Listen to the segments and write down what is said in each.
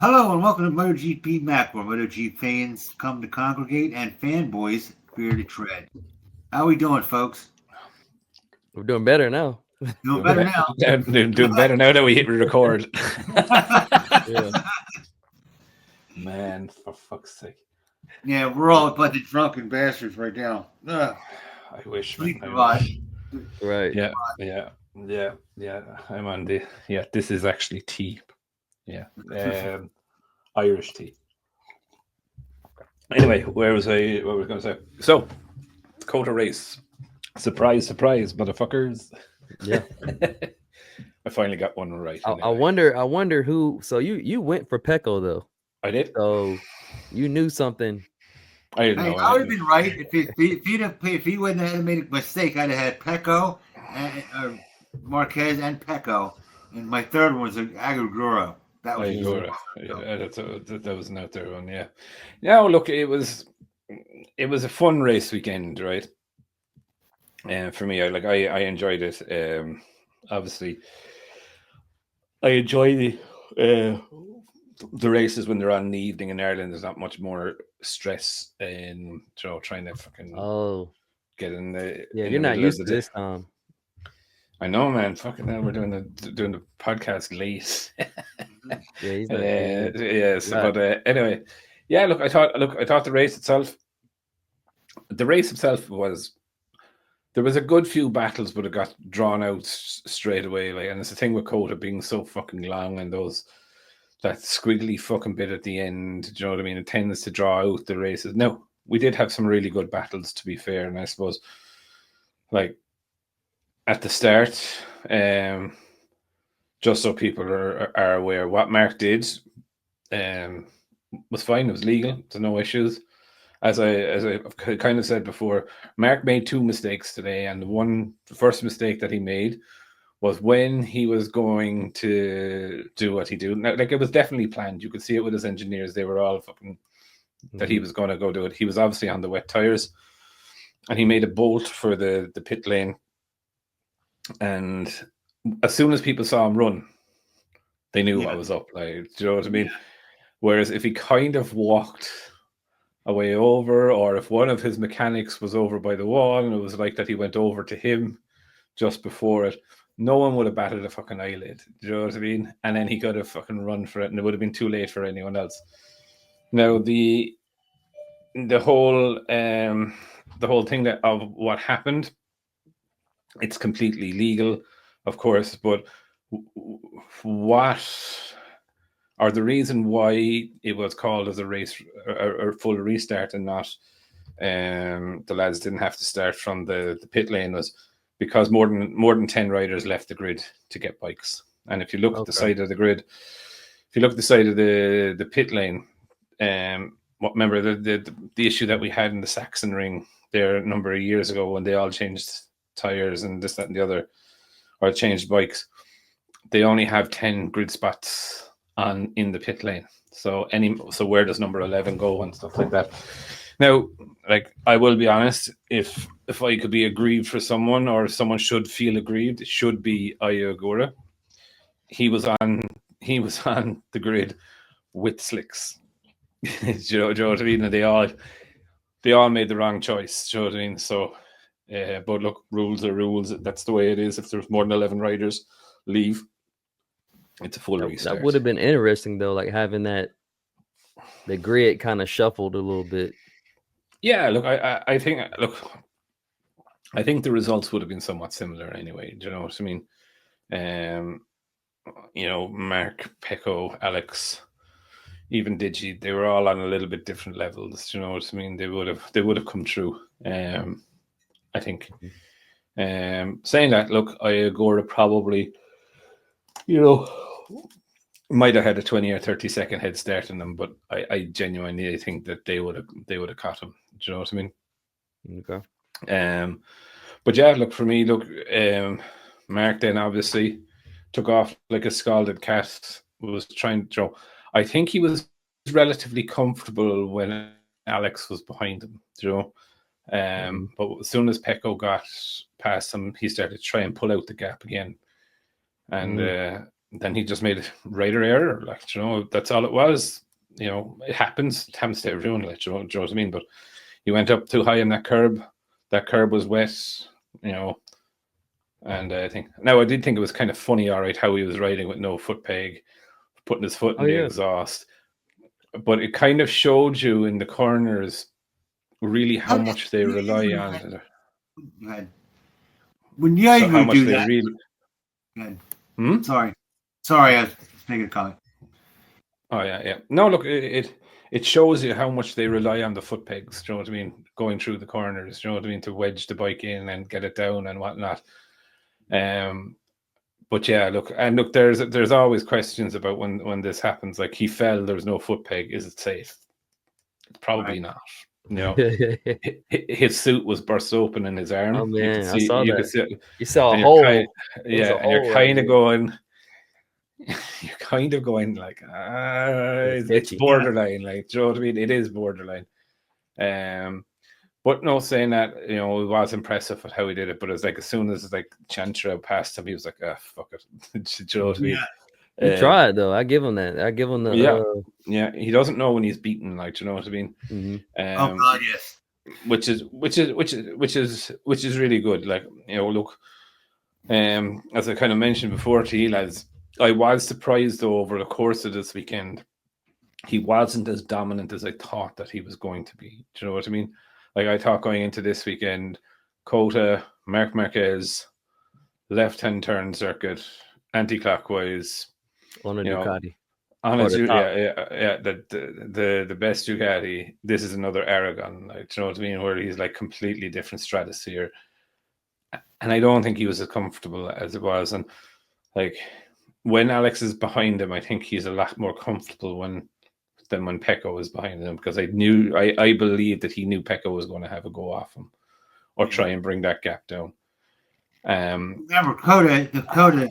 Hello and welcome to MotoGP Mac, where MotoGP fans come to congregate and fanboys fear to tread. How we doing, folks? We're doing better now. Doing better now. Doing better now that we hit record. Yeah. Man, for fuck's sake. Yeah, we're all a bunch of drunken bastards right now. Ugh. I wish. Sleep Man, a I lot. wish. Right. Yeah. I'm on the. Yeah, this is actually tea. Yeah. Irish tea. Anyway, where was I? What was I going to say? So, COTA race. Surprise, surprise, motherfuckers. Yeah. I finally got one right. I anyway. wonder who. So you went for Pecco though. I did. So you knew something. I didn't know. I would have been right if he wouldn't have made a mistake. I'd have had Pecco, and, Marquez, and Pecco, and my third one was Agudero. That was That was an out there one. Yeah. Now look, it was a fun race weekend, right? And for me, I enjoyed it. Obviously, I enjoy the races when they're on in the evening in Ireland. There's not much more stress in trying to fucking get in the. Yeah, you're not used to this time. I know, man. Fucking hell, we're doing the podcast late. Yeah, he's not, but anyway, yeah. Look, I thought the race itself was. There was a good few battles, but it got drawn out straight away. And it's the thing with COTA being so fucking long and that squiggly fucking bit at the end. Do you know what I mean? It tends to draw out the races. No, we did have some really good battles, to be fair. And I suppose, at the start, just so people are aware, what Mark did was fine. It was legal. There's no issues. As I've kind of said before, Mark made two mistakes today, and the first mistake that he made was when he was going to do what he did. Now, it was definitely planned. You could see it with his engineers; they were all fucking that he was going to go do it. He was obviously on the wet tires, and he made a bolt for the pit lane. And as soon as people saw him run, they knew what was up. Do you know what I mean? Yeah. Whereas if he kind of walked away over, or if one of his mechanics was over by the wall and it was like that he went over to him just before it, no one would have batted a fucking eyelid. Do you know what I mean? And then he could have fucking run for it, and it would have been too late for anyone else. Now the whole thing of what happened, it's completely legal, of course, but the reason why it was called as a race or full restart and not the lads didn't have to start from the pit lane was because more than 10 riders left the grid to get bikes. And if you look at the side of the grid, if you look at the side of the pit lane, remember the issue that we had in the Saxon ring there a number of years ago when they all changed tires and this, that, and the other, or changed bikes, they only have 10 grid spots in the pit lane. So where does number 11 go and stuff like that? Now, I will be honest, if I could be aggrieved for someone, or someone should feel aggrieved, it should be Ayagura. He was on the grid with slicks. Do you know what I mean? And they all made the wrong choice. Do you know what I mean? So but look, rules are rules. That's the way it is. If there's more than 11 riders leave, it's a full restart. That would have been interesting though, having the grid kind of shuffled a little bit. Yeah, look, I think the results would have been somewhat similar anyway. Do you know what I mean? Mark, Pecco, Alex, even Digi, they were all on a little bit different levels. Do you know what I mean? They would have come through. I think. Saying that, look, Ayagura probably, might have had a 20 or 30 second head start in them, but I genuinely think that they would have caught him. Do you know what I mean? Okay. But yeah, look, for me, Mark then obviously took off like a scalded cat. Was trying to. I think he was relatively comfortable when Alex was behind him. Do you know? But as soon as Pecco got past him, he started to try and pull out the gap again. And then he just made a rider error. Like, you know, that's all it was. You know, it happens. It happens to everyone. Like, you know what I mean? But he went up too high on that curb. That curb was wet. You know, and I did think it was kind of funny, all right, how he was riding with no foot peg, putting his foot in the exhaust. But it kind of showed you in the corners really how much they rely on it. When you how much do they that, really. Sorry, I was making a comment. Oh yeah. No, look, it shows you how much they rely on the foot pegs. Do you know what I mean? Going through the corners, do you know what I mean, to wedge the bike in and get it down and whatnot. But yeah, look, there's always questions about when this happens. Like, he fell, there's no foot peg. Is it safe? Probably not. You know, his suit was burst open in his arm. Oh man, I saw that. You saw a hole. And you're kind of going. You're kind of going like, it's borderline. Like, do you know what I mean? It is borderline. But no, saying that, you know, it was impressive at how he did it. But it's like, as soon as like Chantra passed him, he was like, fuck it. Do you know what I mean? He tried though. I give him that. I give him the yeah. He doesn't know when he's beaten. Like, do you know what I mean? Mm-hmm. Oh God, yes. Which is really good. Like, you know, look, as I kind of mentioned before to you lads, I was surprised though over the course of this weekend, he wasn't as dominant as I thought that he was going to be. Do you know what I mean? Like, I thought going into this weekend, COTA, Marquez, left-hand turn circuit, anti-clockwise, on a Ducati. The best Ducati. This is another Aragon. Like, do you know what I mean? Where he's like completely different stratosphere. And I don't think he was as comfortable as it was. And like, when Alex is behind him, I think he's a lot more comfortable than when Pecco was behind him, because I believe that he knew Pecco was going to have a go off him or try and bring that gap down. Remember, COTA,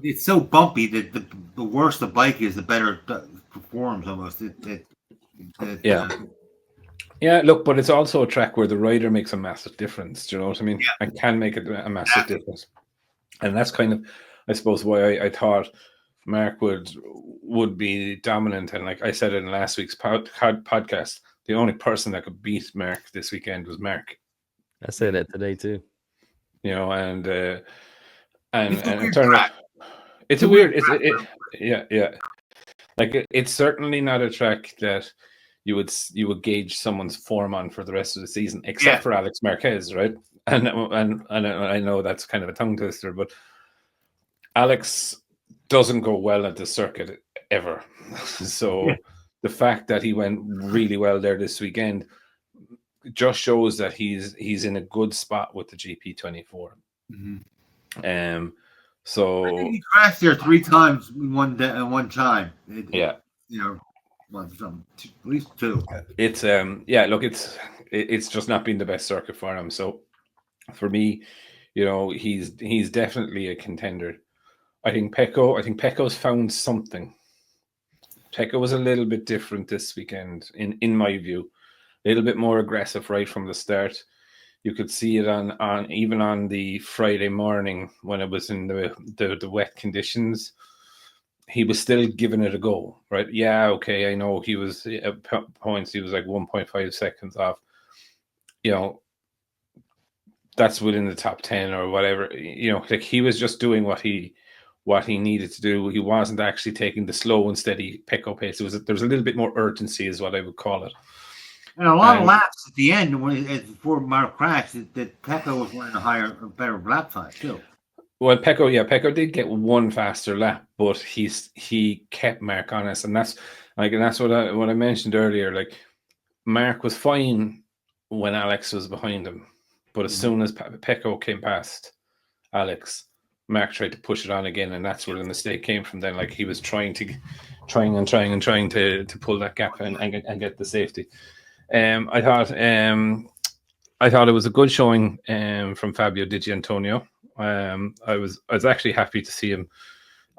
it's so bumpy that the worse the bike is, the better it performs almost. Yeah, look, but it's also a track where the rider makes a massive difference. Do you know what I mean? Yeah. And can make a massive difference. And that's kind of, I suppose, why I thought Mark would be dominant. And like I said in last week's podcast, the only person that could beat Mark this weekend was Mark. I said that today too. You know, and it turned out it's a weird. Yeah. Like, it's certainly not a track that you would gauge someone's form on for the rest of the season, except for Alex Marquez, right? And I know that's kind of a tongue twister, but Alex doesn't go well at the circuit ever. So the fact that he went really well there this weekend just shows that he's in a good spot with the GP24. Mm-hmm. So I think he crashed there 3 times in one time. Yeah. You know, at least 2. It's look, it's just not been the best circuit for him. So for me, you know, he's definitely a contender. I think Pecco's found something. Pecco was a little bit different this weekend, in my view. A little bit more aggressive right from the start. You could see it on even on the Friday morning when it was in the wet conditions. He was still giving it a go, right? Yeah, okay, I know he was at points. He was like 1.5 seconds off. You know, that's within the top 10 or whatever. You know, like, he was just doing what he needed to do. He wasn't actually taking the slow and steady Pecco pace. There was a little bit more urgency, is what I would call it. And a lot of laps at the end before Mark crashed, that Pecco was running a better lap time too. Well, Pecco did get one faster lap, but he kept Mark honest, and that's what I mentioned earlier. Like, Mark was fine when Alex was behind him, but as soon as Pecco came past Alex, Mark tried to push it on again, and that's where the mistake came from. Then, like, he was trying to pull that gap and get the safety. I thought it was a good showing from Fabio Di Giannantonio. I was actually happy to see him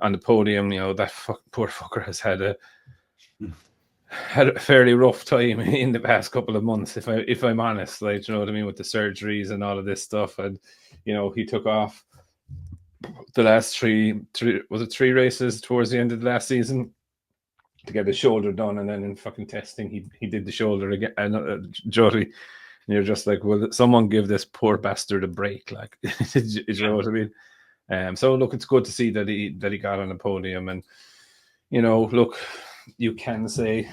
on the podium. You know, that poor fucker has had a fairly rough time in the past couple of months, if I'm honest. Like, you know what I mean, with the surgeries and all of this stuff, and you know, he took off the last three was it 3 races towards the end of the last season to get his shoulder done, and then in fucking testing he did the shoulder again, Jody, and you're just like, well, someone give this poor bastard a break, like, you know what I mean? So look, it's good to see that he got on the podium, and you know, look, you can say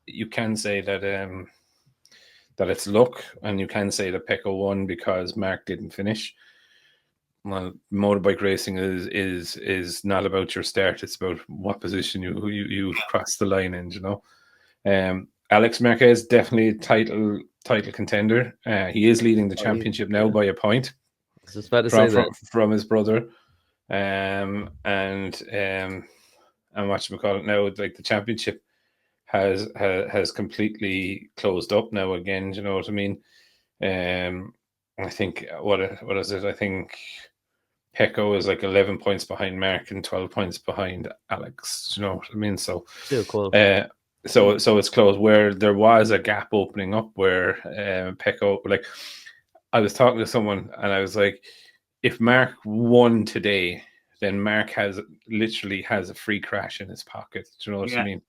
that that it's luck, and you can say that Pecco won because Mark didn't finish. Well, motorbike racing is not about your start; it's about what position you cross the line in. You know, Alex Marquez definitely a title contender. He is leading the championship now by a point. I was just about to say that from his brother, and whatchamacallit now, like the championship has completely closed up now again. Do you know what I mean? I think what is it? I think Pecco is like 11 points behind Mark and 12 points behind Alex. Do you know what I mean? So still close. So it's close. Where there was a gap opening up where Pecco, like, I was talking to someone and I was like, if Mark won today, then Mark literally has a free crash in his pocket. Do you know what I mean?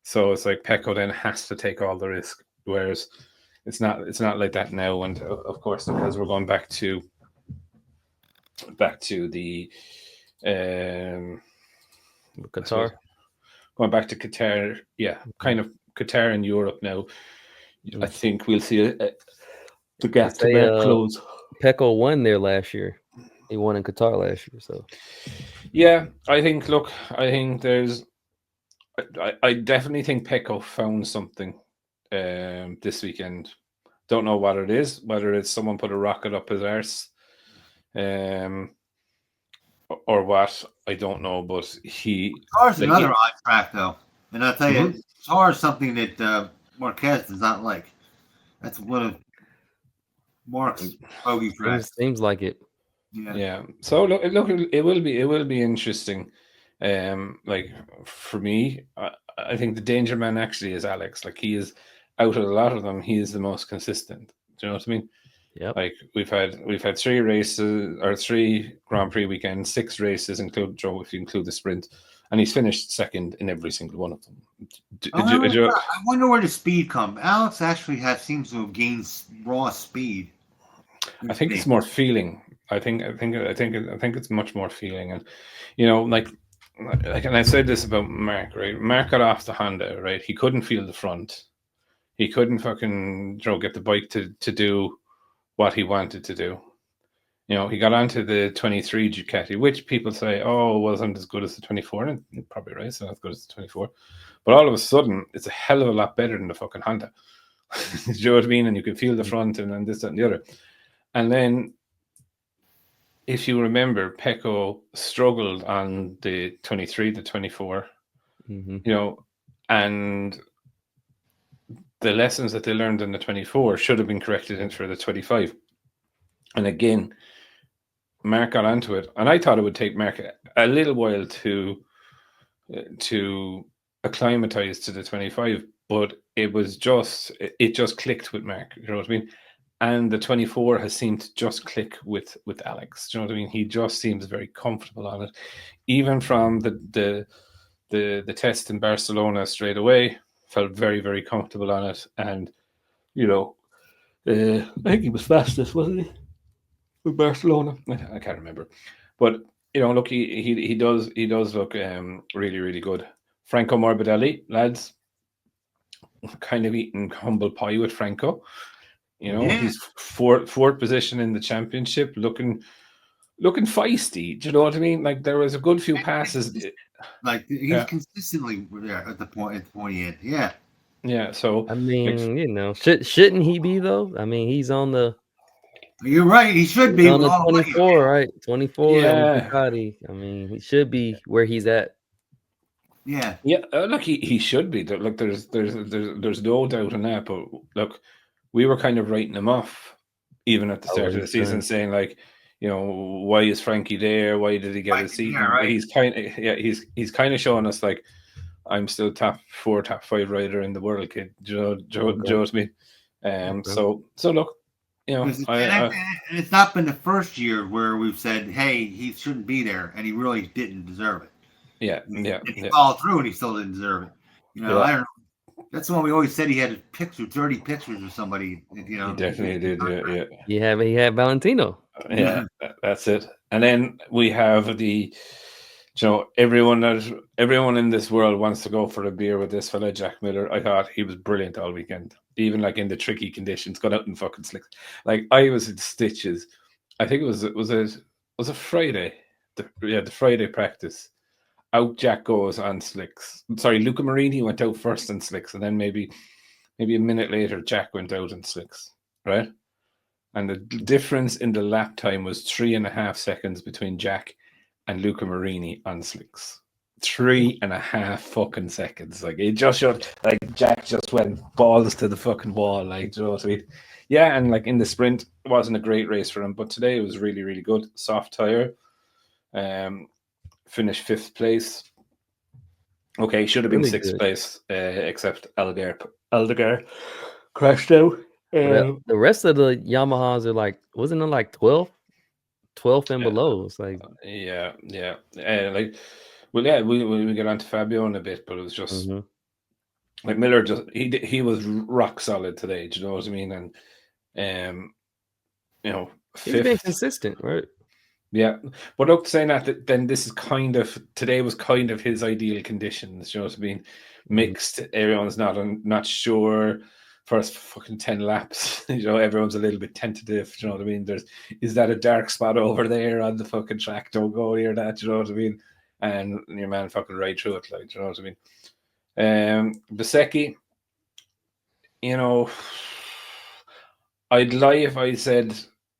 So it's like Pecco then has to take all the risk, whereas it's not like that now. And of course, because we're going back to the Qatar. Going back to Qatar, kind of Qatar in Europe now. I think we'll see the gap to Mark close. Pecco won there last year. He won in Qatar last year, so yeah, I think there's. I definitely think Pecco found something this weekend. Don't know what it is, whether it's someone put a rocket up his arse or what, I don't know, but Qatar's another odd track, though. And I'll tell you, Qatar is something that Marquez does not like. That's one of Mark's bogey tracks. Seems like it. Yeah. So look, it will be interesting. Like for me, I think the danger man actually is Alex. Like, he is, out of a lot of them, he is the most consistent. Do you know what I mean? Yeah. Like we've had 3 races or 3 Grand Prix weekends, 6 races, if you include the sprint, and he's finished second in every single one of them. I wonder where the speed comes. Alex actually seems to have gained raw speed. I think it's more feeling. I think it's much more feeling, and you know, like, and I said this about Mark, right? Mark got off the Honda, right? He couldn't feel the front. He couldn't fucking get the bike to do what he wanted to do. You know, he got onto the 23 Ducati, which people say, oh, wasn't as good as the 24, and you're probably right, it's not as good as the 24. But all of a sudden, it's a hell of a lot better than the fucking Honda. Do you know what I mean? And you can feel the front and this, that, and the other. And then, if you remember, Pecco struggled on the 23, the 24, you know, and the lessons that they learned in the 24 should have been corrected for the 25. And again, Mark got onto it, and I thought it would take Mark a little while to acclimatize to the 25, but it just clicked with Mark. You know what I mean? And the 24 has seemed to just click with Alex. Do you know what I mean? He just seems very comfortable on it, even from the test in Barcelona straight away. Felt very, very comfortable on it, and you know, I think he was fastest, wasn't he? With Barcelona, I can't remember, but you know, look, he does look really, really good. Franco Morbidelli, lads, kind of eating humble pie with Franco. You know, he's fourth position in the championship, looking feisty. Do you know what I mean? Like, there was a good few passes. Like, he's consistently there at the point he hit. Yeah. Yeah. So I mean, you know, shouldn't he be though? I mean, he's on the. You're right. He should be on the 24, right? 24. Yeah. I mean, he should be where he's at. Yeah. Yeah. Look, he should be. Look, there's no doubt on that. But look, we were kind of writing him off even at the start of the season, saying like, you know, why is Frankie there? Why did he get his seat? Yeah, right. He's kind of showing us like, I'm still top 4, top 5 rider in the world, kid. Do you know what I mean? So look, you know, and it's not been the first year where we've said, "Hey, he shouldn't be there," and he really didn't deserve it. Yeah. He followed through, and he still didn't deserve it. You know, I don't. That's the one we always said he had 30 pictures of somebody. You know, he definitely did. Yeah. He had Valentino. Yeah, that's it. And then we have the, you know, everyone in this world wants to go for a beer with this fella, Jack Miller. I thought he was brilliant all weekend, even like in the tricky conditions, got out in fucking slicks. Like I was in stitches. I think it was a Friday. The Friday practice. Out Jack goes on slicks. Sorry, Luca Marini went out first on slicks, and then maybe a minute later, Jack went out on slicks, right? And the difference in the lap time was 3.5 seconds between Jack and Luca Marini on slicks. 3.5 fucking seconds. Like it just showed, like Jack just went balls to the fucking wall. Like, do you know what I mean? Yeah, and like in the sprint, it wasn't a great race for him, but today it was really, really good. Soft tire. Finished 5th place. Okay, should have been really 6th place, except Aldegar crashed out. The rest of the Yamahas are like, wasn't it like 12 and below? It's like, yeah. Like, well, yeah, we get on to Fabio in a bit, but it was just like Miller. Just he was rock solid today. Do you know what I mean? And you know, he's been consistent, right? Yeah, but look, saying that, then this is today was kind of his ideal conditions. You know what I mean? Mixed. Everyone's not sure. First fucking 10 laps, you know, everyone's a little bit tentative. You know what I mean? Is that a dark spot over there on the fucking track? Don't go near that. You know what I mean? And your man fucking right through it. Like, you know what I mean? Bezzecchi, you know, I'd lie if I said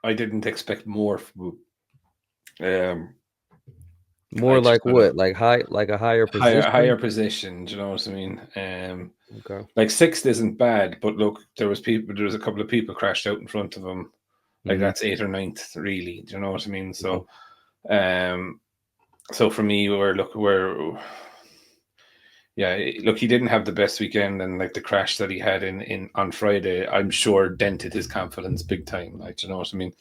I didn't expect more from. More like what? Like a higher position? Higher position, do you know what I mean? Okay. Like 6th isn't bad, but look, there was a couple of people crashed out in front of him. Like that's 8th or 9th, really. Do you know what I mean? So so for me, he didn't have the best weekend, and like the crash that he had in on Friday, I'm sure dented his confidence big time. Like, do you know what I mean?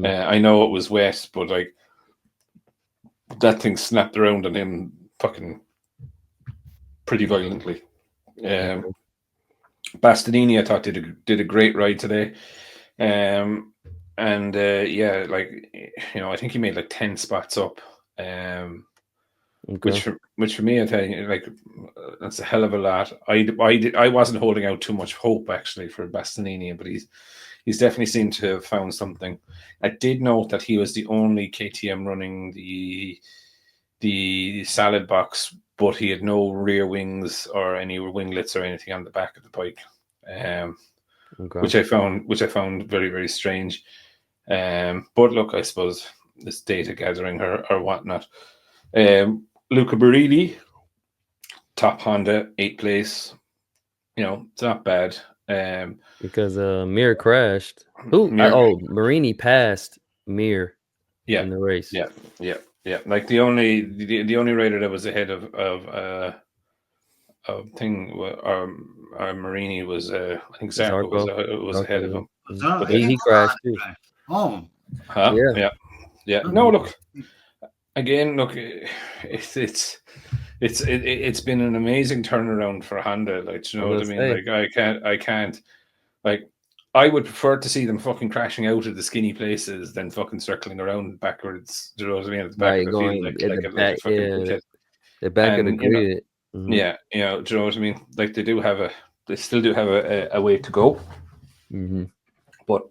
I know it was wet, but like that thing snapped around on him fucking pretty violently. Bastianini, I thought did a great ride today. Yeah, like, you know, I think he made like 10 spots up. Which for me, I tell you, like, that's a hell of a lot. I wasn't holding out too much hope actually for Bastianini, but he's definitely seemed to have found something. I did note that he was the only KTM running the salad box, but he had no rear wings or any winglets or anything on the back of the bike, which I found very, very strange. But look, I suppose this data gathering or whatnot. Luca Marini, top Honda, 8th place. You know, it's not bad. Because Mir crashed. Marini passed Mir in the race. Yeah. Like the only rider that was ahead of Marini was I think Zarco was ahead of him. But he crashed too. Oh, huh? Yeah. No, look. Again, look, it's been an amazing turnaround for Honda. Like, you know what I mean? Like, I can't. Like, I would prefer to see them fucking crashing out of the skinny places than fucking circling around backwards. Do you know what I mean? At the back of the field, the back of the grid. Yeah, you know, do you know what I mean? Like, they still do have a way to go. But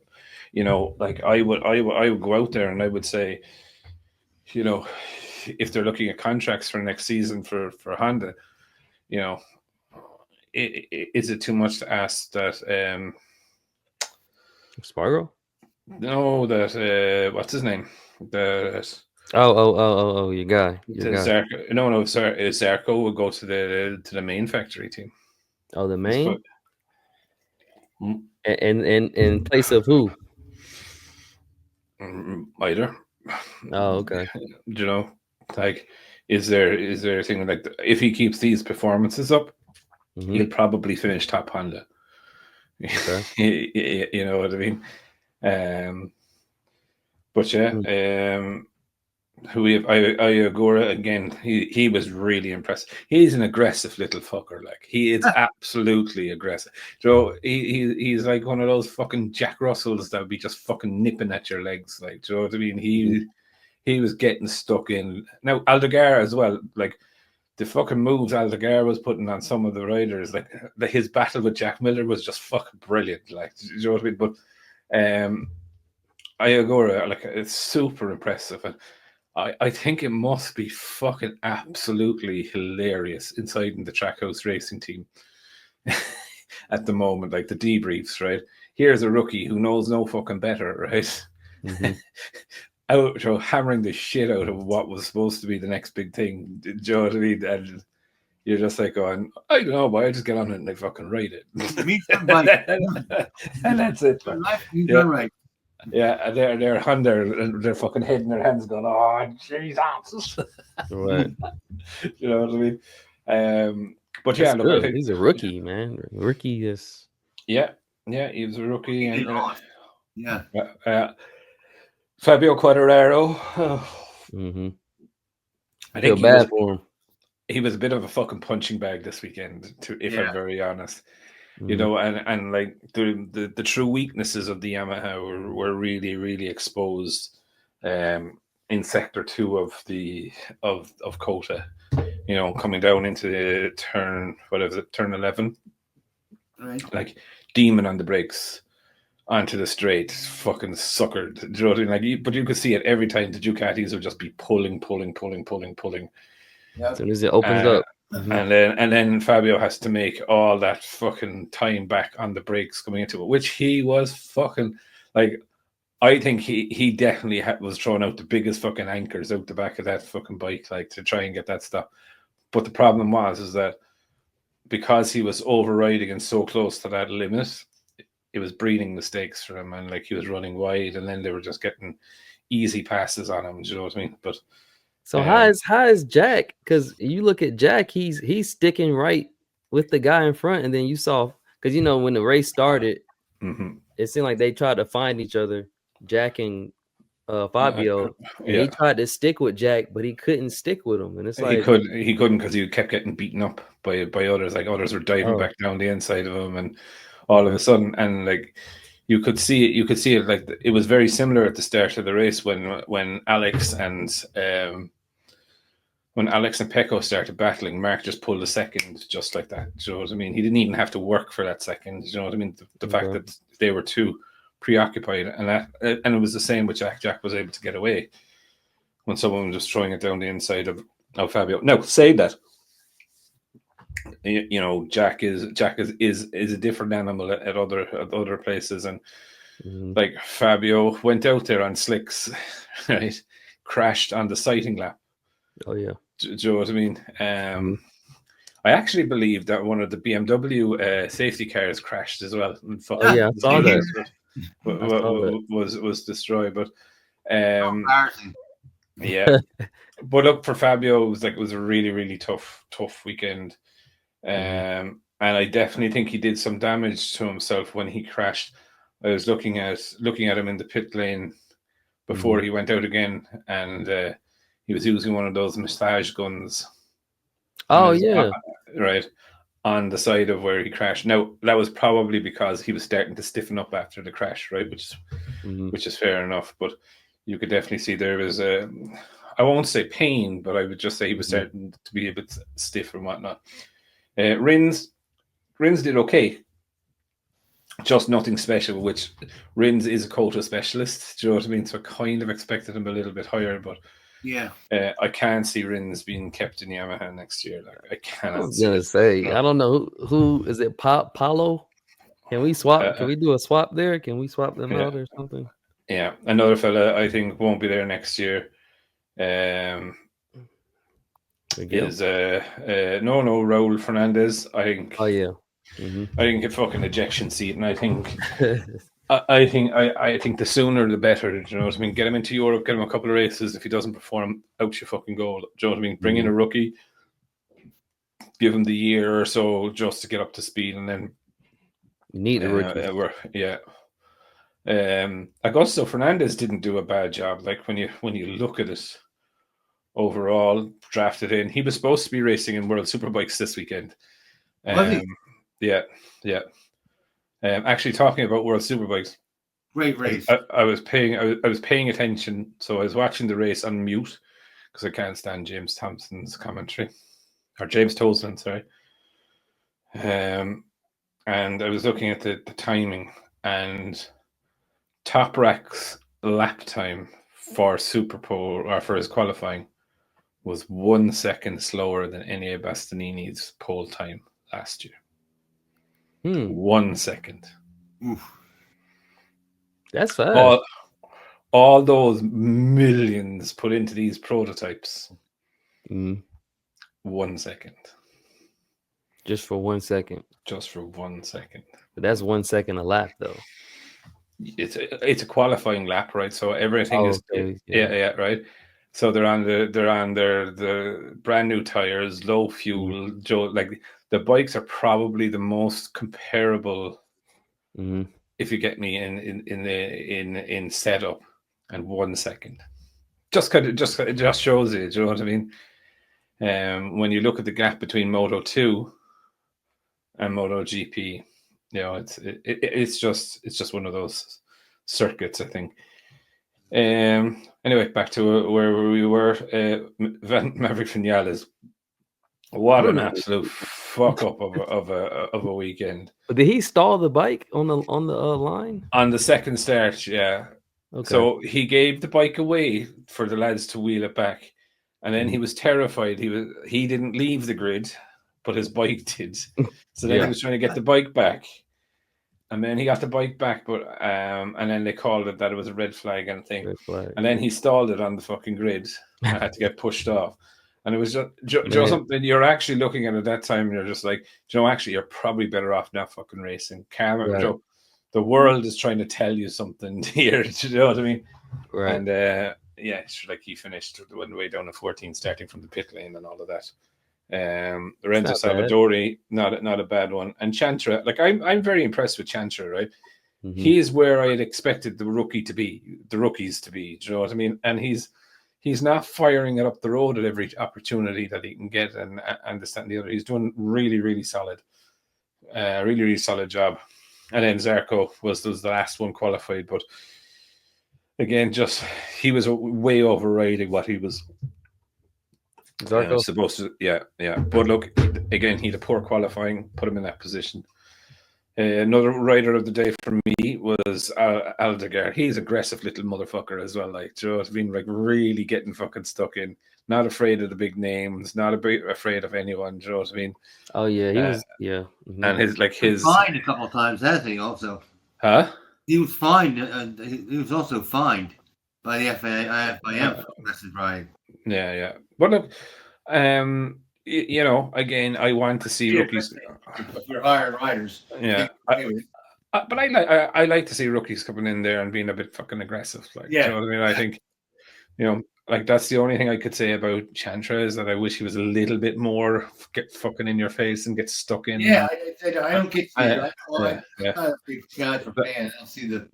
you know, like I would go out there and I would say, you know, if they're looking at contracts for next season for Honda, you know, is it too much to ask that Spargo? No, that what's his name? Your guy. Zarco. No, sorry, Zarco will go to the main factory team. Oh, the main? And in place of who? Either. Oh, okay. You know, like, is there a thing like if he keeps these performances up, he'll probably finish top Honda. Okay. You know what I mean? But yeah, who we have, Iogura again. He was really impressive. He's an aggressive little fucker. Like he is absolutely aggressive. So he's like one of those fucking Jack Russells that would be just fucking nipping at your legs. Like, do you know what I mean? He was getting stuck in. Now Aldegar as well. Like the fucking moves Aldegar was putting on some of the riders. Like his battle with Jack Miller was just fucking brilliant. Like, do you know what I mean? But Iogura, like it's super impressive. And I think it must be fucking absolutely hilarious inside in the Trackhouse Racing team at the moment, like the debriefs, right? Here's a rookie who knows no fucking better, right? Out hammering the shit out of what was supposed to be the next big thing. Do you know what I mean? And you're just like going, I don't know, but I just get on it and they fucking write it. And that's it. You're right. Yeah, they're on their fucking head in their hands going, oh, Jesus. Right. You know what I mean? But yeah, look, he's a rookie, man. Rookie is. Yeah, he was a rookie. And, Fabio Quartararo. I feel bad for him. He was a bit of a fucking punching bag this weekend, if I'm very honest. You know, and like the true weaknesses of the Yamaha were really, really exposed in sector 2 of COTA. You know, coming down into the turn 11, right? Like demon on the brakes onto the straight, fucking suckered. Do you know what I mean? Like, but you could see it every time. The Ducatis would just be pulling. Yep. As soon as it opens up. And then Fabio has to make all that fucking time back on the brakes coming into it, which he was fucking like. I think he definitely was throwing out the biggest fucking anchors out the back of that fucking bike, like to try and get that stuff. But the problem is that because he was overriding and so close to that limit, it was breeding mistakes for him, and like he was running wide, and then they were just getting easy passes on him. Do you know what I mean? But so how is Jack? Because you look at Jack, he's sticking right with the guy in front, and then you saw because you know when the race started, it seemed like they tried to find each other, Jack and Fabio. And he tried to stick with Jack, but he couldn't stick with him, and it's like he couldn't because he kept getting beaten up by others. Like others were diving back down the inside of him, and all of a sudden, and like. You could see it like it was very similar at the start of the race when Alex and Pecco started battling. Mark just pulled a second just like that. Do you know what I mean? He didn't even have to work for that second. Do you know what I mean? The fact that they were too preoccupied, and it was the same with Jack. Jack was able to get away when someone was throwing it down the inside of Fabio. Now, say that. You know, Jack is a different animal at other places, and like Fabio went out there on slicks, right? Crashed on the sighting lap. Oh yeah, do you know what I mean? I actually believe that one of the BMW safety cars crashed as well. Oh yeah, I saw that. Was destroyed, but yeah. But look, for Fabio, it was a really, really tough weekend. And I definitely think he did some damage to himself when he crashed. I was looking at him in the pit lane before he went out again, and he was using one of those massage guns. Oh yeah, right on the side of where he crashed. Now that was probably because he was starting to stiffen up after the crash, right? Which is fair enough, but you could definitely see there was I won't say pain, but I would just say he was starting to be a bit stiff and whatnot. Rins did okay, just nothing special, which Rins is a COTA specialist. Do you know what I mean? So I kind of expected him a little bit higher, but yeah, I can't see Rins being kept in Yamaha next year. Like I cannot. I was gonna say, I don't know who is it. Paulo? Can we swap? Can we do a swap there? Can we swap them out or something? Yeah, another fella I think won't be there next year. Is Raul Fernandez. I think. Oh yeah. I think a fucking ejection seat, and I think I think the sooner the better. Do you know what I mean? Get him into Europe, get him a couple of races. If he doesn't perform, out you fucking go. Do you know what I mean? Bring in a rookie, give him the year or so just to get up to speed, and then you need a rookie. Augusto Fernandez didn't do a bad job. Like when you look at it overall, drafted in, he was supposed to be racing in World Superbikes this weekend. Yeah. Actually, talking about World Superbikes, great race. I was paying attention, so I was watching the race on mute because I can't stand James Thompson's commentary, or James Toseland, sorry. And I was looking at the timing, and Toprak's lap time for Superpole, or for his qualifying, was 1 second slower than Enea Bastianini's pole time last year. 1 second. Oof. That's fast. All those millions put into these prototypes. 1 second. Just for 1 second. Just for 1 second. But that's 1 second a lap, though. It's a qualifying lap, right? So everything is okay. right. So they're on the brand new tires, low fuel. Like the bikes are probably the most comparable, if you get me, in setup, and 1 second. It just shows you. Do you know what I mean? When you look at the gap between Moto 2 and MotoGP, you know, it's just one of those circuits, I think. Anyway, back to where we were. Maverick Vinales. What an absolute fuck up of a weekend. But did he stall the bike on the line? On the second start, yeah. Okay. So he gave the bike away for the lads to wheel it back, and then he was terrified. He didn't leave the grid, but his bike did. So then he was trying to get the bike back, and then he got the bike back, but and then they called it that it was a red flag and thing. And then he stalled it on the fucking grid and had to get pushed off. And it was just something you're actually looking at that time, and you're just like, actually, you're probably better off not fucking racing. Calm, the world is trying to tell you something here. Do you know what I mean? Right. And it's like he finished the way down to 14, starting from the pit lane and all of that. Lorenzo Salvadori, not a bad one. And Chantra, like I'm very impressed with Chantra, right? He is where I had expected the rookies to be. Do you know what I mean? And he's not firing it up the road at every opportunity that he can get, and this, that, and the other. He's doing really, really solid, really, really solid job. And then Zarco was the last one qualified, but again, he was way overriding what he was supposed to. Yeah. But look, again, he had a poor qualifying, put him in that position. Another rider of the day for me was Aldegar. He's aggressive little motherfucker as well. Like, you know what I mean? Like, really getting fucking stuck in. Not afraid of the big names. Not afraid of anyone. Do you know what I mean? Oh yeah, he was. Yeah, and his fined a couple of times, hasn't he? Also, he was fined. He was also fined by the FIM for aggressive riding. Yeah. But look, you know, again, I want to see rookies. You're hiring riders. Yeah. But I like to see rookies coming in there and being a bit fucking aggressive. Like, you know what I mean? I think, you know, like that's the only thing I could say about Chantra is that I wish he was a little bit more get fucking in your face and get stuck in. Yeah, I don't get you. I'm not a big Chantra fan. I don't see the.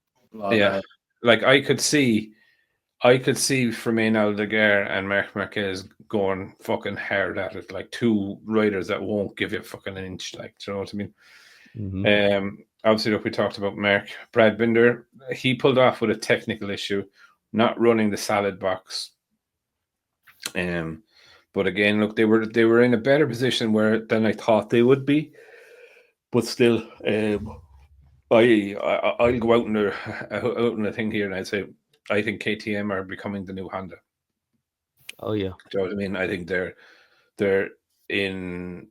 Like I could see Fermin Aldegar and Marc Marquez going fucking hard at it, like two riders that won't give you fucking an inch. Like, do you know what I mean? Obviously, look, we talked about Mark. Brad Binder, he pulled off with a technical issue, not running the salad box. But again, look, they were in a better position than I thought they would be. But still, I'll go out in a thing here and I'd say I think KTM are becoming the new Honda. Oh yeah, do you know what I mean? I think they're in.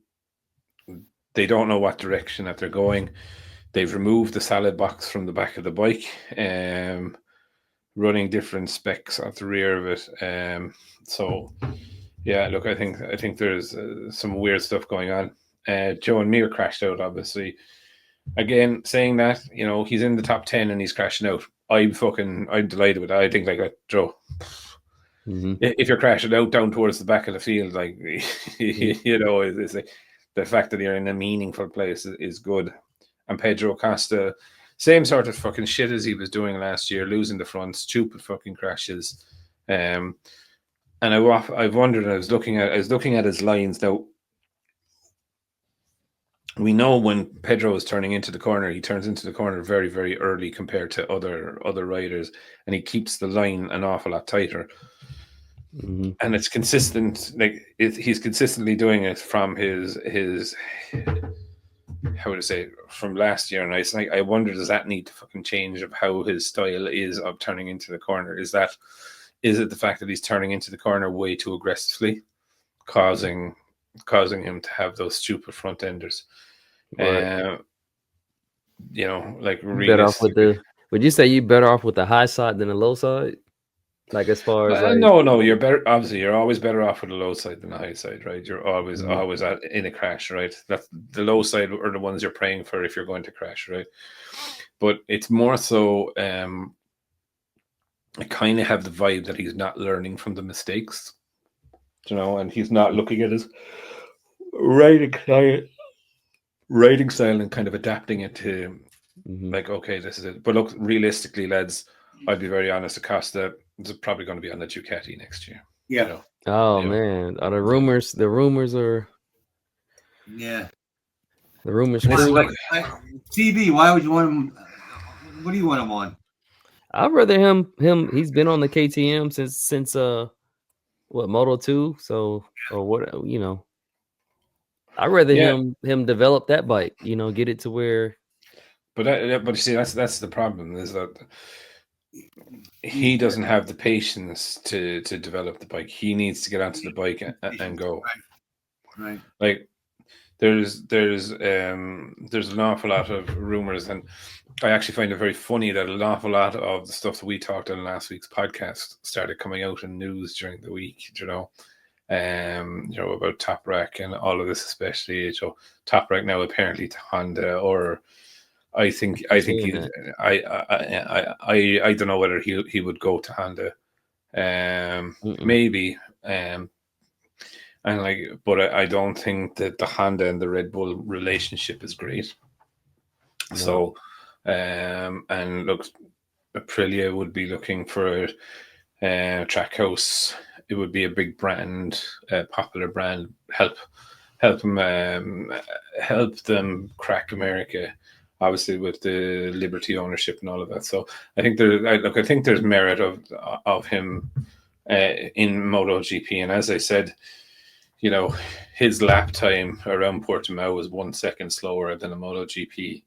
They don't know what direction that they're going. They've removed the salad box from the back of the bike, running different specs at the rear of it. So, yeah, look, I think there's some weird stuff going on. Joe and Mir crashed out, obviously. Again, saying that, you know, he's in the top 10 and he's crashing out. I'm delighted with that. I think, like, Joe, if you're crashing out down towards the back of the field, like, you know, it's like the fact that you're in a meaningful place is good. And Pedro Costa, Same sort of fucking shit as he was doing last year, losing the front, stupid fucking crashes. And I've wondered. I was looking at his lines now. We know when Pedro is turning into the corner, he turns into the corner very, very early compared to other riders, and he keeps the line an awful lot tighter. Mm-hmm. And it's consistent. He's consistently doing it from his how would I say, from last year. And I wonder, does that need to fucking change of how his style is of turning into the corner? Is it the fact that he's turning into the corner way too aggressively, causing him to have those stupid front enders? Right. Better off with the. Would you say you better off with the high side than the low side? Like as far as no, you're better. Obviously, you're always better off with the low side than the high side, right? You're always in a crash, right? That's the low side are the ones you're praying for if you're going to crash, right? But it's more so. I kind of have the vibe that he's not learning from the mistakes, and he's not looking at his riding style and kind of adapting it to okay, this is it. But look, realistically, lads, I'd be very honest. Acosta is probably going to be on the Ducati next year. Yeah. Man, are the rumors? The rumors are. Yeah. The rumors. TV. Why would you want him? What do you want him on? I'd rather him. He's been on the KTM since Moto 2. So or what I'd rather him develop that bike. Get it to where. But you see, that's the problem, is that he doesn't have the patience to develop the bike. He needs to get onto the bike and go. Right. Like there's an awful lot of rumors, and I actually find it very funny that an awful lot of the stuff that we talked on last week's podcast started coming out in news during the week. About Top Rack and all of this, especially Top Rack now apparently to Honda, or I think I don't know whether he would go to Honda, maybe, but I don't think that the Honda and the Red Bull relationship is great. No. So, and look, Aprilia would be looking for a Trackhouse. It would be a big brand, popular brand. Help them crack America. Obviously, with the Liberty ownership and all of that. So I think there's merit of him in MotoGP. And as I said, his lap time around Portimao was 1 second slower than a MotoGP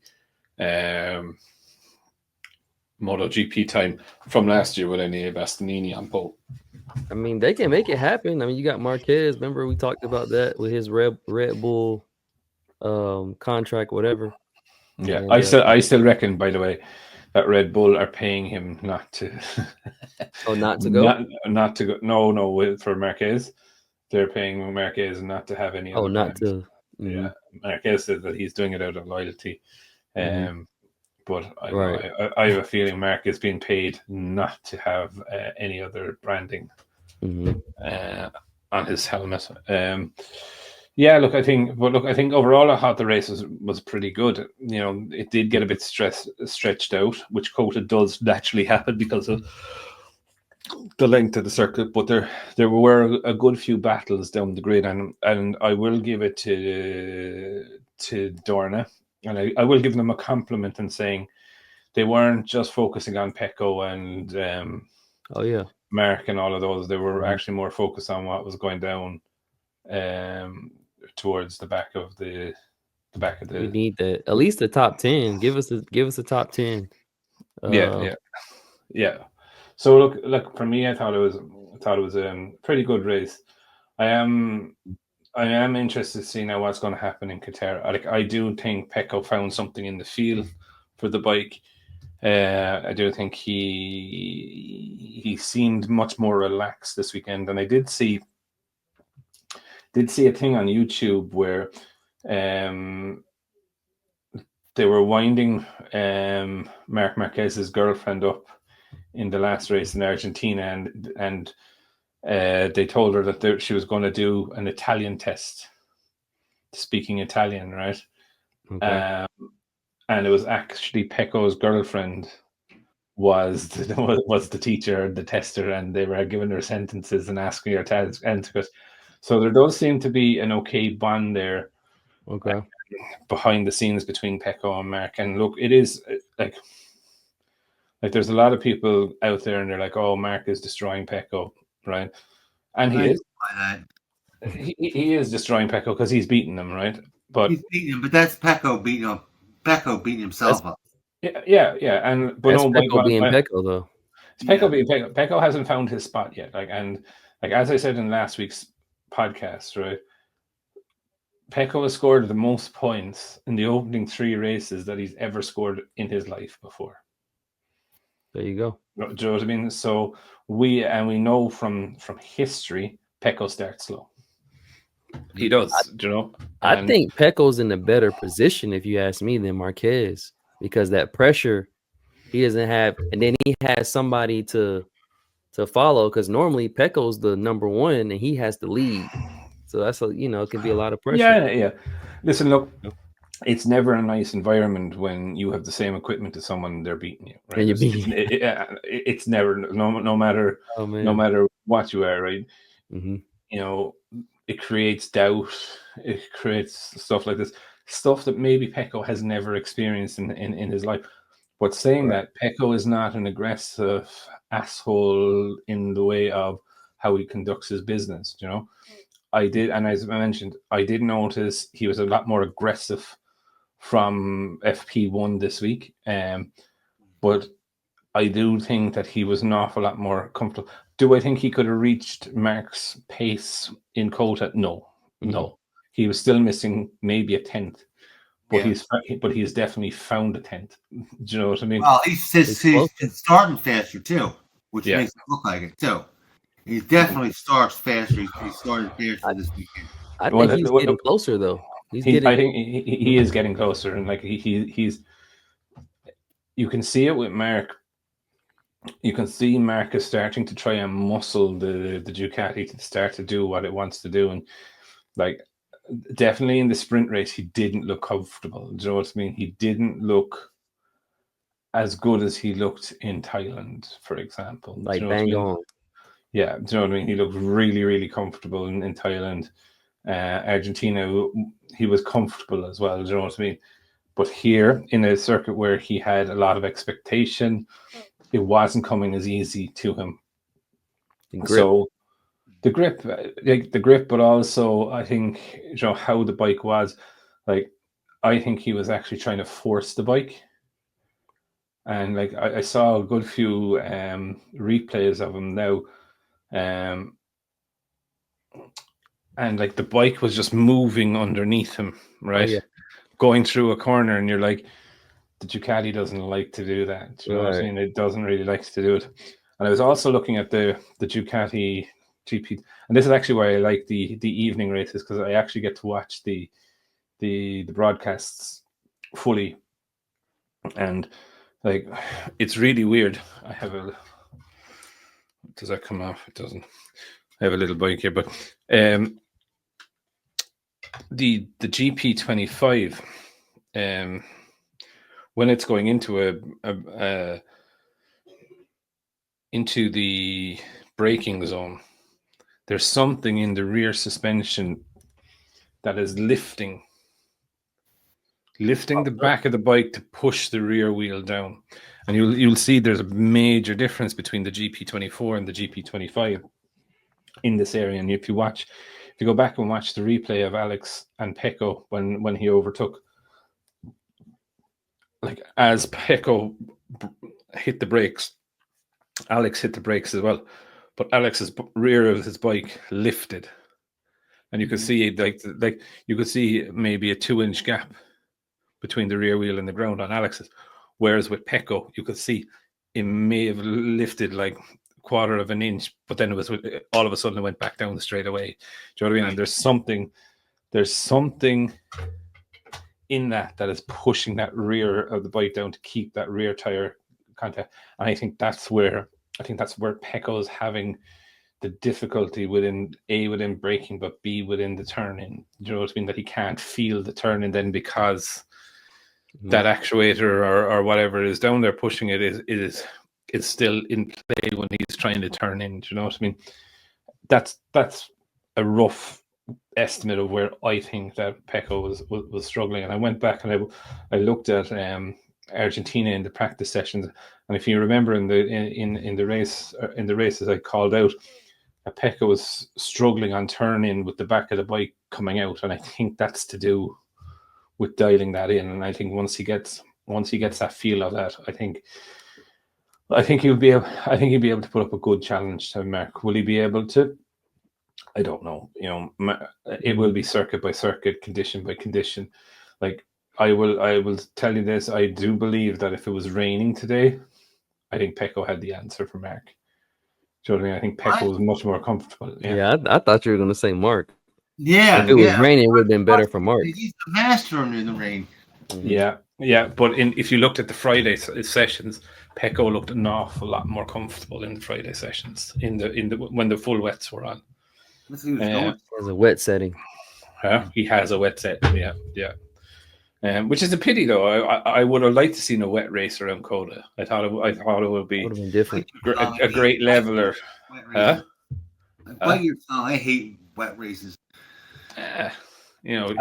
time from last year with any Bastianini on pole. I mean, they can make it happen. I mean, you got Marquez. Remember we talked about that with his Red Bull contract, whatever. Yeah, and, I still reckon, by the way, that Red Bull are paying him not to. Not to go. Not to go. No, for Marquez, they're paying Marquez not to have any. Oh, not brands. To. Mm-hmm. Yeah, Marquez said that he's doing it out of loyalty. But I have a feeling Mark is being paid not to have any other branding on his helmet. I think overall I thought the race was pretty good. It did get a bit stretched out, which COTA does naturally happen because of the length of the circuit. But there were a good few battles down the grid, and I will give it to Dorna. And I will give them a compliment in saying they weren't just focusing on Pecco and Mark and all of those. They were actually more focused on what was going down towards the back of the. We need that, at least the top 10. Give us a top 10. Yeah. So look for me, I thought it was a pretty good race. I am interested to see now what's going to happen in Qatar. I do think Pecco found something in the feel for the bike. I do think he seemed much more relaxed this weekend, and I did see a thing on YouTube where they were winding Marc Marquez's girlfriend up in the last race in Argentina, and they told her that she was going to do an Italian test, speaking Italian, right? Okay. and it was actually Pecco's girlfriend was the teacher, the tester, and they were giving her sentences and asking her to answer it. So there does seem to be an okay bond there. Okay. Behind the scenes between Pecco and Mark. And look, it is like there's a lot of people out there and they're like, oh, Mark is destroying Pecco, right? And he is. He is destroying Pecco because he's beating him, right? But he's beating him, but that's Pecco beating him. Pecco beating himself up. Yeah. And but that's no, Pecco being Pecco though. It's Pecco being Pecco. Pecco hasn't found his spot yet. Like as I said in last week's podcast, right? Pecco has scored the most points in the opening 3 races that he's ever scored in his life before. There you go. Do you know what I mean? So we know from history, Pecco starts slow. He does, you know. I think Pecco's in a better position, if you ask me, than Marquez, because that pressure he doesn't have, and then he has somebody to follow. Because normally Pecco's the number 1, and he has to lead. So that's it can be a lot of pressure. Yeah. Listen, look, it's never a nice environment when you have the same equipment as someone and they're beating you. Right? And you're beating. It's never no matter no matter what you are, right? Mm-hmm. You know, it creates doubt. It creates stuff like this, stuff that maybe Pecco has never experienced in his life. But saying that, Pecco is not an aggressive asshole in the way of how he conducts his business, you know. I did, and as I mentioned, I did notice he was a lot more aggressive from FP1 this week. But I do think that he was an awful lot more comfortable. Do I think he could have reached Mark's pace in COTA? No. He was still missing maybe a 10th, but he's definitely found a 10th. Do you know what I mean? Well, he's starting faster too, which makes it look like it too. He definitely starts faster. He started faster this weekend. I think he's getting closer though. I think he is getting closer, and like he's. You can see it with Mark. You can see Mark is starting to try and muscle the Ducati to start to do what it wants to do, and like definitely in the sprint race, he didn't look comfortable. Do you know what I mean? He didn't look as good as he looked in Thailand, for example. Like bang on. Yeah, do you know what I mean? He looked really, really comfortable in Thailand. Argentina, he was comfortable as well. Do you know what I mean? But here, in a circuit where he had a lot of expectation, it wasn't coming as easy to him. So the grip, but also I think how the bike was. Like, I think he was actually trying to force the bike. And like I saw a good few replays of him now. And like the bike was just moving underneath him, right? Oh, yeah. Going through a corner, and you're like, the Ducati doesn't like to do that. You know what I mean? It doesn't really like to do it. And I was also looking at the Ducati GP, and this is actually why I like the evening races, because I actually get to watch the broadcasts fully, and like it's really weird. I have a. Does that come off? It doesn't. I have a little bike here, but the GP25, when it's going into into the braking zone, there's something in the rear suspension that is lifting the back of the bike to push the rear wheel down. And you'll see there's a major difference between the GP24 and the GP25 in this area. And if you go back and watch the replay of Alex and Pecco when he overtook, like as Pecco hit the brakes, Alex hit the brakes as well. But Alex's rear of his bike lifted, and you could see like you could see maybe a 2-inch gap between the rear wheel and the ground on Alex's. Whereas with Pecco, you could see it may have lifted like 1/4 of an inch, but then it was all of a sudden it went back down straight away. Do you know what I mean? And there's something in that is pushing that rear of the bike down to keep that rear tire contact. And I think that's where Pecco is having the difficulty within braking, but B within the turning. Do you know what I mean? That he can't feel the turning then because that actuator or whatever is down there pushing it is still in play when he's trying to turn in. Do you know what I mean? That's a rough estimate of where I think that Pecco was struggling. And I went back and I looked at Argentina in the practice sessions, and if you remember in the races I called out, Pecco was struggling on turn in with the back of the bike coming out, and I think that's to do with dialing that in. And I think once he gets that feel of that, I think he'll be able to put up a good challenge to Mark. Will he be able to? I don't know. It will be circuit by circuit, condition by condition. Like I will tell you this. I do believe that if it was raining today, I think Pecco had the answer for Mark. Do you know what I mean? I think Pecco was much more comfortable. Yeah, I thought you were going to say Mark. Yeah, if it was raining, it would have been better for Mark. He's the master in the rain. Yeah. But if you looked at the Friday sessions, Pecco looked an awful lot more comfortable in the Friday sessions in the when the full wets were on. As a wet setting. He has a wet set. Yeah. Which is a pity, though. I would have liked to see a wet race around COTA. I thought it would be been different. A great leveler. I hate wet races. I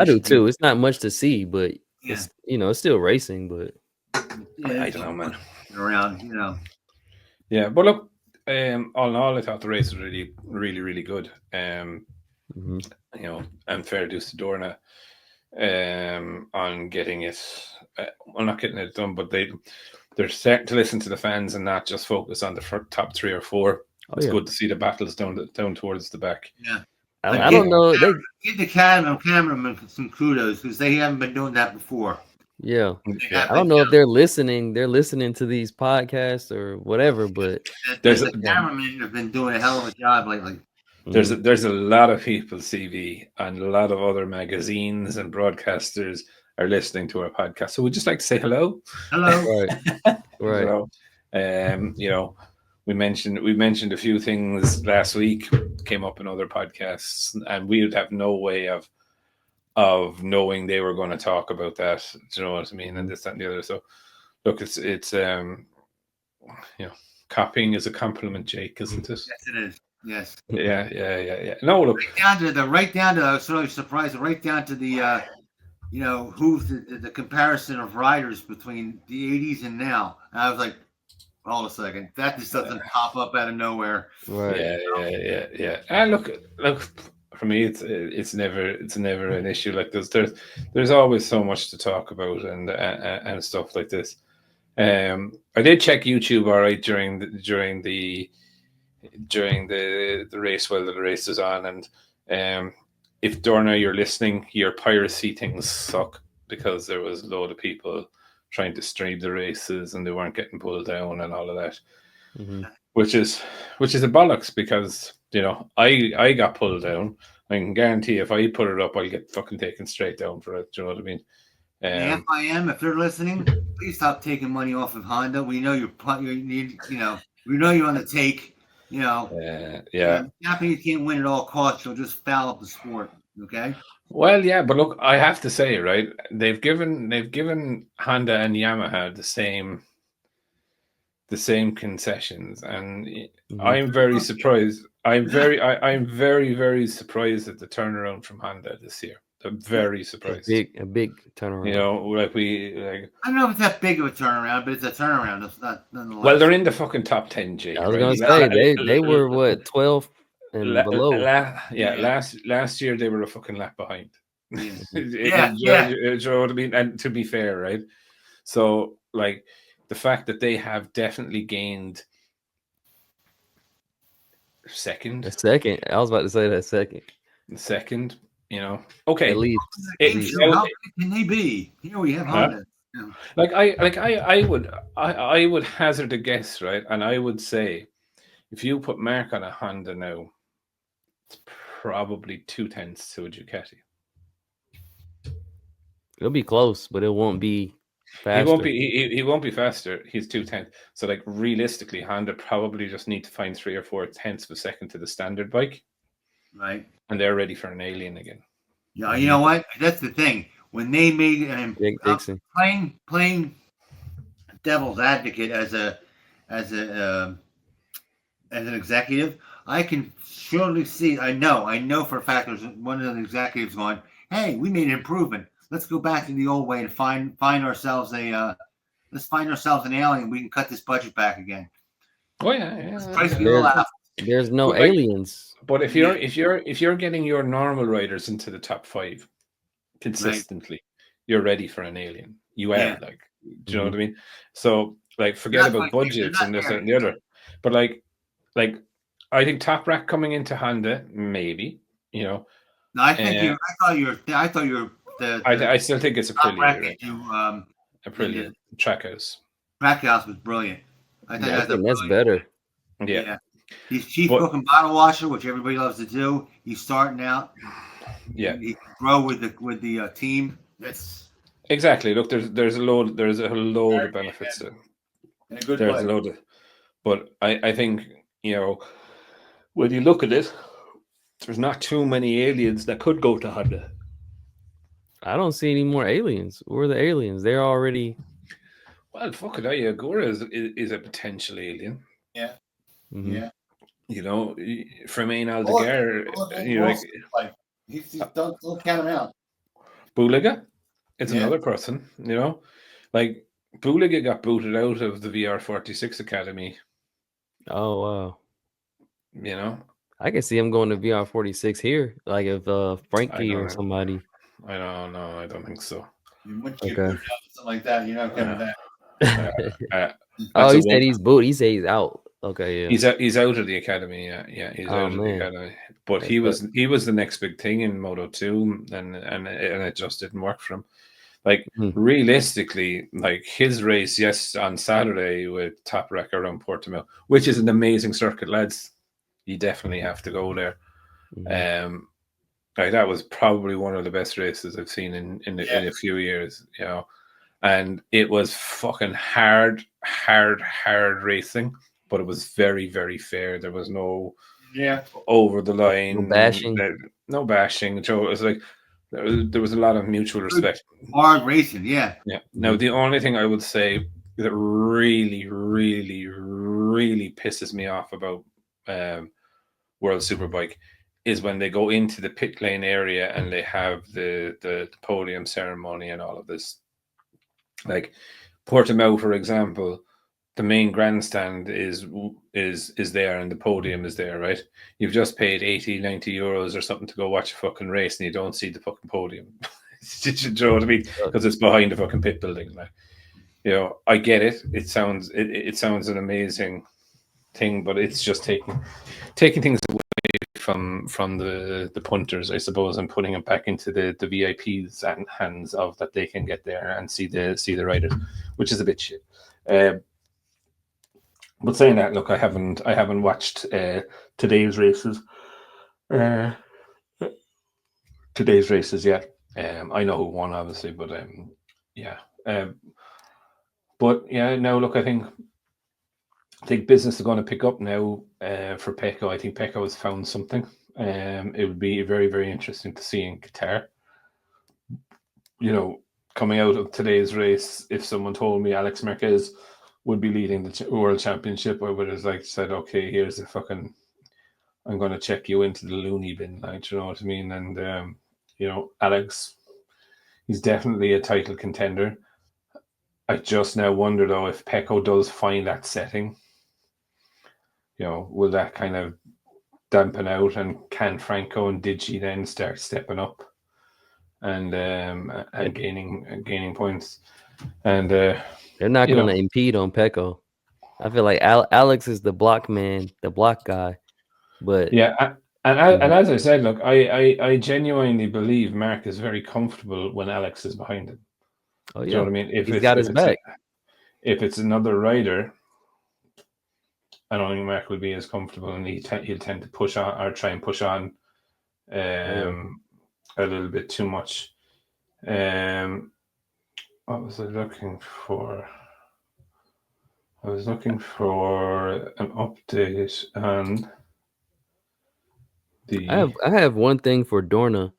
do too. It's not much to see, but it's it's still racing. But I don't know, man. Around, Yeah, but look, all in all, I thought the race was really, really, really good. And fair dues to Dorna on getting it. Well, not getting it done, but they're starting to listen to the fans and not just focus on the top 3 or 4. It's good to see the battles down towards the back. Yeah. I don't know. Give the cameraman some kudos because they haven't been doing that before. Yeah. I don't know if they're listening. They're listening to these podcasts or whatever, but the cameramen have been doing a hell of a job lately. There's a lot of people, CV, and a lot of other magazines and broadcasters are listening to our podcast. So we'd just like to say hello. Hello. Right. So, we mentioned a few things last week, came up in other podcasts, and we would have no way of knowing they were going to talk about that. Do you know what I mean? And this, that, and the other. So, look, it's copying is a compliment, Jake, isn't it? Yes, it is. Yes. Yeah. No, look. Right down to I was really surprised. Right down to the who's the comparison of riders between the 80s and now. And I was like, hold a second, that just doesn't pop up out of nowhere. Right. Yeah. And look. For me, it's never an issue like this. There's always so much to talk about and stuff like this. I did check YouTube all right during the race while the race is on, and if Dorna, you're listening, your piracy things suck because there was a load of people trying to stream the races and they weren't getting pulled down and all of that, which is a bollocks because I got pulled down. I can guarantee if I put it up, I'll get fucking taken straight down for it. Do you know what I mean? FIM, if they're listening, please stop taking money off of Honda. We know we know you're on the take. Japanese can't win at all costs. You'll just foul up the sport. Okay. Well, yeah, but look, I have to say, right? They've given Honda and Yamaha the same concessions, and I'm very surprised. I'm very, very surprised at the turnaround from Honda this year. I'm very surprised. A big turnaround. I don't know if it's that big of a turnaround, but it's a turnaround. It's not nonetheless. Well, they're in the fucking top 10, Jake. I was gonna say they were what 12 and below. Last year they were a fucking lap behind. Yeah. You know what I mean? And to be fair, right? So like the fact that they have definitely gained second. I was about to say that second. Okay. At least. How can they be? Here we have Honda. I would hazard a guess, right? And I would say if you put Mark on a Honda now, it's probably 2/10 to a Ducati. It'll be close, but it won't be faster. He won't be faster. He's 2/10. So like realistically, Honda probably just need to find 3 or 4 tenths of a second to the standard bike. Right. And they're ready for an alien again. Yeah, you know what? That's the thing. when they made and Jake Dixon. playing devil's advocate as an executive, I can surely see. I know for a fact there's one of the executives going, "Hey, we made an improvement. Let's go back to the old way and find ourselves let's find ourselves an alien. We can cut this budget back again." Oh yeah. There's no aliens. But if you're getting your normal riders into the top 5 consistently, you're ready for an alien. You are do you know what I mean? So like, forget about budgets and this and the other. But like I think Top Rack coming into Honda, maybe, No, I think I thought you were I still think it's a Aprilia. Aprilia Trackhouse. Trackhouse was brilliant. I think that's better. Yeah. He's chief cook and bottle washer, which everybody loves to do. He's starting out. Yeah. He grow with the team. That's exactly. Look, there's a load of benefits to it. There's a load of, but I think, when you look at it, there's not too many aliens that could go to Honda. I don't see any more aliens. Where are the aliens? They're already. Well, fuck it, Agora is a potential alien. Yeah. Mm-hmm. Yeah. Fermin Aldegar, don't count him out. Buliga, it's another person, like Buliga got booted out of the VR46 Academy. Oh wow. I can see him going to VR46 here, like if Frankie or somebody. I don't know. I don't think so. Okay. Something like that, coming back. He said he's booted. He said he's out. Okay, yeah. He's out of the academy. Yeah, he's out of the academy. But he was the next big thing in Moto 2, and it just didn't work for him. Like realistically, like his race on Saturday with Top Rack around Portimao, which is an amazing circuit, lads. You definitely have to go there. Like that was probably one of the best races I've seen in a few years, and it was fucking hard racing, but it was very, very fair. There was no over the line, no bashing. So it was like there was a lot of mutual respect. Hard racing, yeah. Now the only thing I would say that really, really, really pisses me off about World Superbike is when they go into the pit lane area and they have the podium ceremony and all of this. Like Portimao, for example, the main grandstand is there and the podium is there, right? You've just paid 80, 90 euros or something to go watch a fucking race and you don't see the fucking podium. Do you know what I mean? Because it's behind the fucking pit building. Like, I get it. It sounds an amazing thing, but it's just taking things away from the punters, I suppose, and putting it back into the VIPs and hands of that they can get there and see the riders, which is a bit shit. But saying that, look, I haven't watched today's races yet. I know who won, obviously, but now look, I think business is going to pick up now for Pecco. I think Pecco has found something. It would be very, very interesting to see in Qatar. Coming out of today's race, if someone told me Alex Marquez would be leading the World Championship, I would have said, okay, here's the fucking, I'm going to check you into the loony bin, you know what I mean? And, Alex, he's definitely a title contender. I just now wonder, though, if Pecco does find that setting, will that kind of dampen out, and can Franco and Digi then start stepping up and gaining points? And they're not going to impede on Pecco. I feel like Alex is the block man, the block guy. But and as I said, look, I genuinely believe Mark is very comfortable when Alex is behind him. Oh yeah, you know what I mean? If he's got his back. If it's another rider, I don't think Mark will be as comfortable, and he'll tend to push on or try and push on a little bit too much. What was I looking for? I was looking for an update on the. I have one thing for Dorna.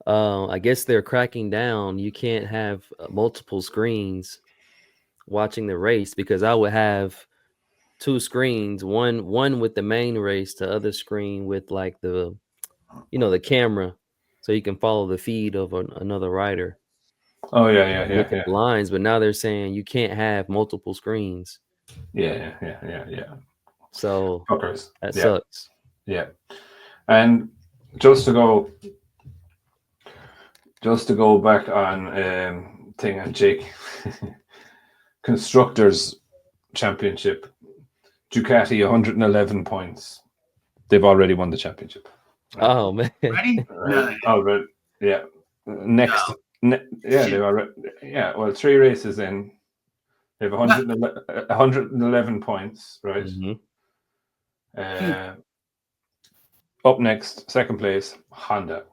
I guess they're cracking down. You can't have multiple screens watching the race, because I would have two screens, one with the main race, the other screen with like the camera, so you can follow the feed of another rider. Oh yeah. Look at the lines, but now they're saying you can't have multiple screens. Yeah. So Fuckers. that sucks. Yeah. And just to go back on thing on Jake, Constructors Championship, Ducati 111 points. They've already won the championship. Oh man. Ready? No. Already. Yeah. Next. They've already. Yeah. Well, 3 races in. They have 111 points, right? Mm-hmm. Up next, second place, Honda,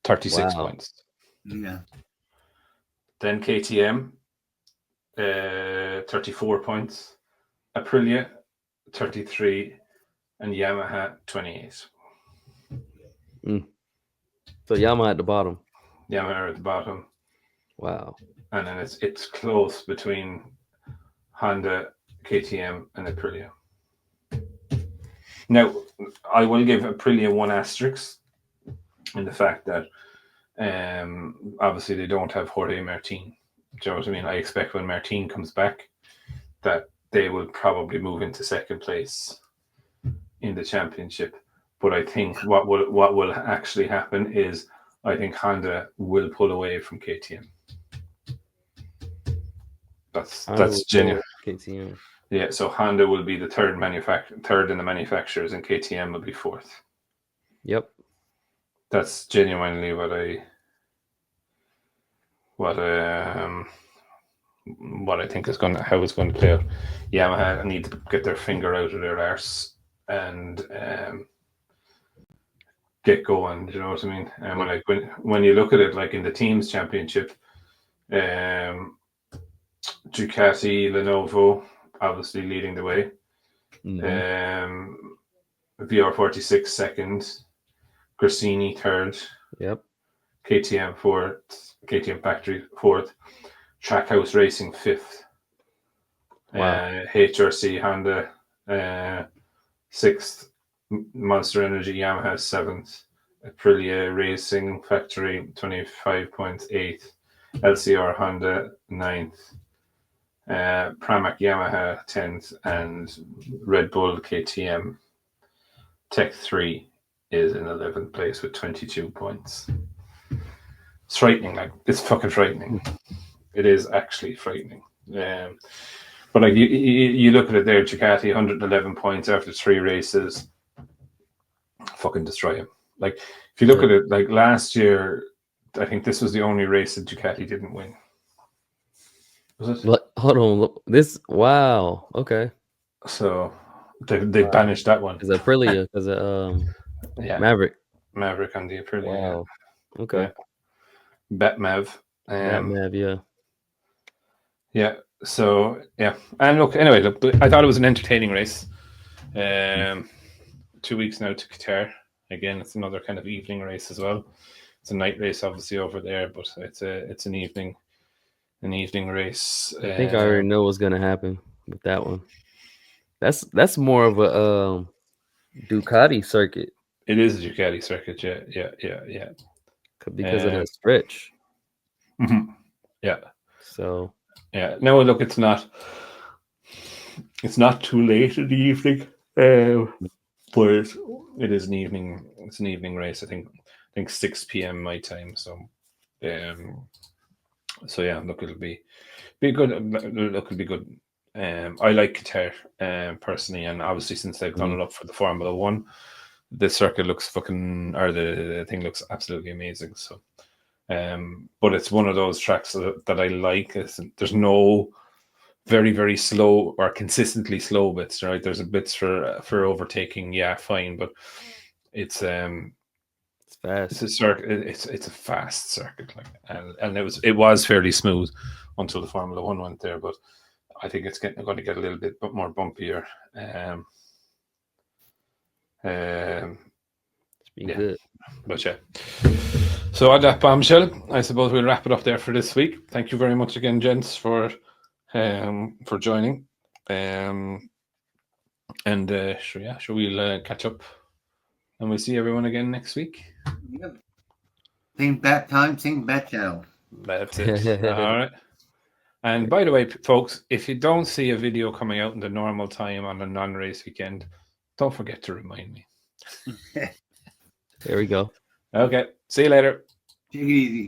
36 points. Yeah. Then KTM, 34 points. Aprilia, 33, and Yamaha, 28. So Yamaha at the bottom. Yamaha at the bottom. Wow. And then it's close between Honda, KTM, and Aprilia. Now, I will give Aprilia 1 asterisk in the fact that obviously they don't have Jorge Martin. Do you know what I mean? I expect when Martin comes back that they will probably move into second place in the championship. But I think what will actually happen is I think Honda will pull away from KTM. That's genuine. KTM. Yeah, so Honda will be the third in the manufacturers, and KTM will be 4th. Yep. That's genuinely what I think is how it's going to play out. Yamaha need to get their finger out of their arse and get going. Do you know what I mean? And when you look at it, like in the teams championship, Ducati, Lenovo, obviously leading the way. VR46 second, Grassini third. Yep. KTM fourth, KTM Factory fourth, Trackhouse Racing fifth. Wow. HRC Honda sixth, Monster Energy Yamaha seventh, Aprilia Racing Factory 25 points eighth, LCR Honda ninth, Pramac Yamaha 10th, and Red Bull KTM Tech 3 is in 11th place with 22 points. It's frightening, it's fucking frightening. It is actually frightening. But like you look at it there, Ducati 111 points after 3 races, fucking destroy him. Like if you look at it, like last year, I think this was the only race that Ducati didn't win. Was it? But hold on, wow. Okay. So they banished that one. Because Aprilia, because Maverick on the Aprilia. Wow. Yeah. Okay. Yeah. Batmav. Batmav, yeah. Yeah. So yeah, and anyway, I thought it was an entertaining race. 2 weeks now to Qatar. Again, it's another kind of evening race as well. It's a night race, obviously, over there, but it's an evening race. I think I already know what's gonna happen with that one. That's more of a Ducati circuit. It is a Ducati circuit, yeah. Because of that stretch. Mm-hmm. Yeah. So yeah. No, look, it's not too late in the evening. But it is an evening. It's an evening race. I think 6 p.m. my time. So, so yeah. Look, it'll be good. Look, it'll be good. I like Qatar personally, and obviously since they've done it up for the Formula One, the circuit looks the thing looks absolutely amazing. So, but it's one of those tracks that I like. There's no very, very slow or consistently slow bits, right? There's bits for overtaking, yeah, fine, but it's fast. It's a circuit. It's a fast circuit, and it was fairly smooth until the Formula One went there. But I think it's going to get a little bit more bumpier. It's been good. But yeah. So on that bombshell, I suppose we'll wrap it up there for this week. Thank you very much again, gents, for joining. Sure we'll catch up, and we'll see everyone again next week. Yep. Same bat time, same bat channel. That's it. All right. And by the way, folks, if you don't see a video coming out in the normal time on a non-race weekend, don't forget to remind me. There we go. Okay. See you later. Take it easy.